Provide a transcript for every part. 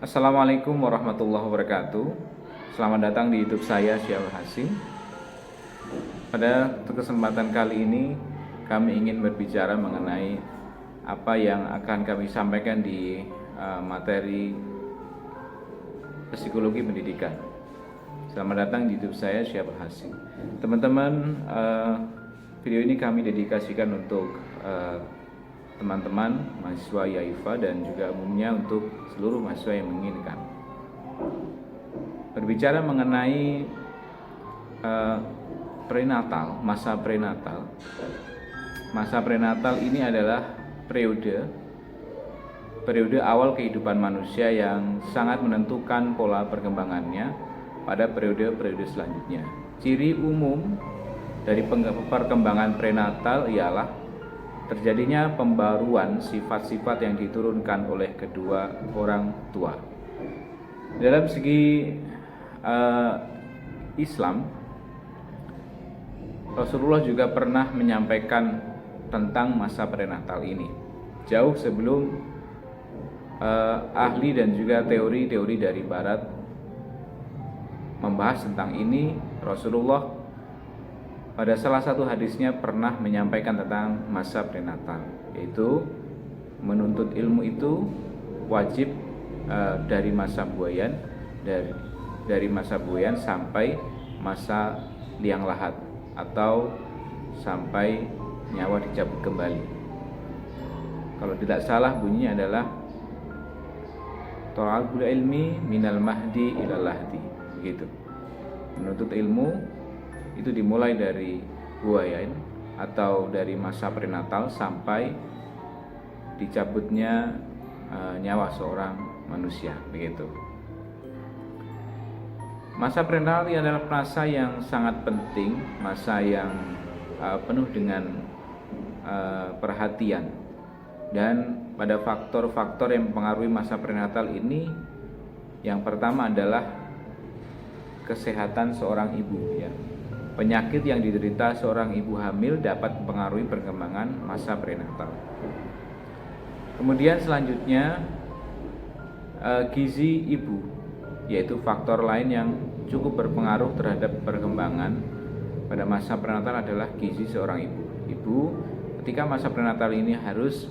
Assalamualaikum warahmatullahi wabarakatuh. Selamat datang di YouTube saya, Syahul Hasim. Pada kesempatan kali ini kami ingin berbicara mengenai apa yang akan kami sampaikan di materi psikologi pendidikan. Selamat datang di YouTube saya, Syahul Hasim. Teman-teman, video ini kami dedikasikan untuk teman-teman mahasiswa YAIFA dan juga umumnya untuk seluruh mahasiswa yang menginginkan berbicara mengenai prenatal, masa prenatal. Masa prenatal ini adalah periode awal kehidupan manusia yang sangat menentukan pola perkembangannya pada periode-periode selanjutnya. Ciri umum dari perkembangan prenatal ialah terjadinya pembaruan sifat-sifat yang diturunkan oleh kedua orang tua. Dalam segi Islam, Rasulullah juga pernah menyampaikan tentang masa prenatal ini. Jauh sebelum ahli dan juga teori-teori dari Barat membahas tentang ini, Rasulullah pada salah satu hadisnya pernah menyampaikan tentang masa prenatal, yaitu menuntut ilmu itu wajib dari masa buayan, dari masa buayan sampai masa liang lahat atau sampai nyawa dicabut kembali. Kalau tidak salah bunyinya adalah thalabul ilmi minal mahdi ilal lahdi, begitu. Menuntut ilmu itu dimulai dari buayan atau dari masa prenatal sampai dicabutnya nyawa seorang manusia, begitu. Masa prenatal ini adalah masa yang sangat penting, masa yang penuh dengan perhatian, dan pada faktor-faktor yang mempengaruhi masa prenatal ini, yang pertama adalah kesehatan seorang ibu, ya. Penyakit yang diderita seorang ibu hamil dapat mempengaruhi perkembangan masa prenatal. Kemudian selanjutnya gizi ibu, yaitu faktor lain yang cukup berpengaruh terhadap perkembangan pada masa prenatal adalah gizi seorang ibu. Ibu ketika masa prenatal ini harus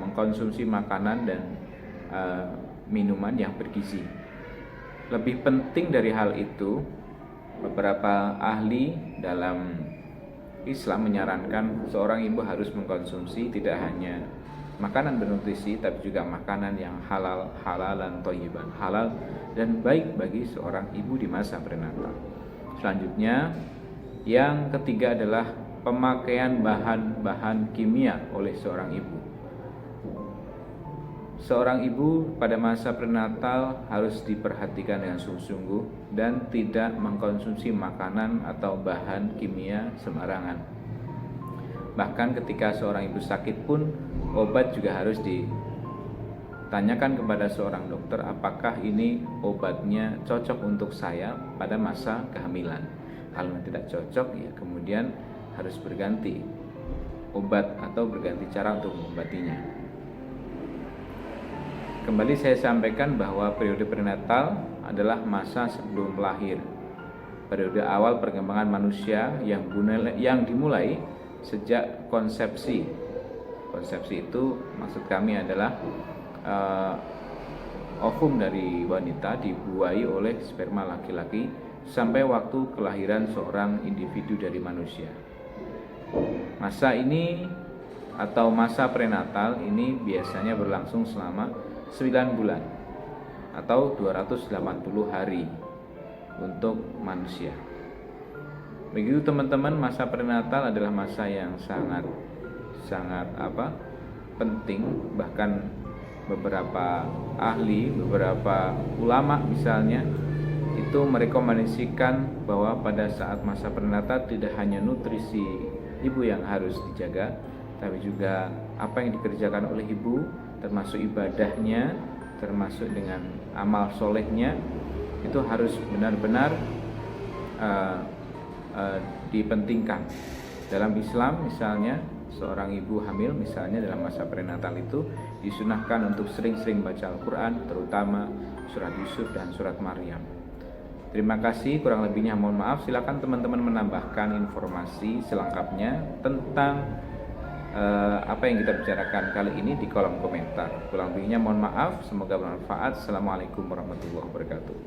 mengkonsumsi makanan dan minuman yang bergizi. Lebih penting dari hal itu, beberapa ahli dalam Islam menyarankan seorang ibu harus mengkonsumsi tidak hanya makanan bernutrisi, tapi juga makanan yang halalan thayyiban, halal dan baik bagi seorang ibu di masa prenatal. Selanjutnya, yang ketiga adalah pemakaian bahan-bahan kimia oleh seorang ibu. Seorang ibu pada masa prenatal harus diperhatikan dengan sungguh-sungguh dan tidak mengkonsumsi makanan atau bahan kimia sembarangan. Bahkan ketika seorang ibu sakit pun, obat juga harus ditanyakan kepada seorang dokter apakah ini obatnya cocok untuk saya pada masa kehamilan. Kalau tidak cocok, ya kemudian harus berganti obat atau berganti cara untuk mengobatinya. Kembali saya sampaikan bahwa periode prenatal adalah masa sebelum lahir, periode awal perkembangan manusia yang dimulai sejak konsepsi. Konsepsi itu maksud kami adalah ovum dari wanita dibuai oleh sperma laki-laki sampai waktu kelahiran seorang individu dari manusia. Masa ini atau masa prenatal ini biasanya berlangsung selama 9 bulan atau 280 hari untuk manusia. Begitu teman-teman, masa prenatal adalah masa yang sangat penting. Bahkan beberapa ahli, beberapa ulama misalnya itu merekomendasikan bahwa pada saat masa prenatal tidak hanya nutrisi ibu yang harus dijaga, tapi juga apa yang dikerjakan oleh ibu, termasuk ibadahnya, termasuk dengan amal solehnya, itu harus benar-benar dipentingkan. Dalam Islam misalnya seorang ibu hamil misalnya dalam masa prenatal itu disunahkan untuk sering-sering baca Al-Quran, terutama surat Yusuf dan surat Maryam. Terima kasih, kurang lebihnya mohon maaf. Silakan teman-teman menambahkan informasi selengkapnya tentang apa yang kita bicarakan kali ini di kolom komentar. Kurang lebihnya mohon maaf, semoga bermanfaat. Assalamualaikum warahmatullahi wabarakatuh.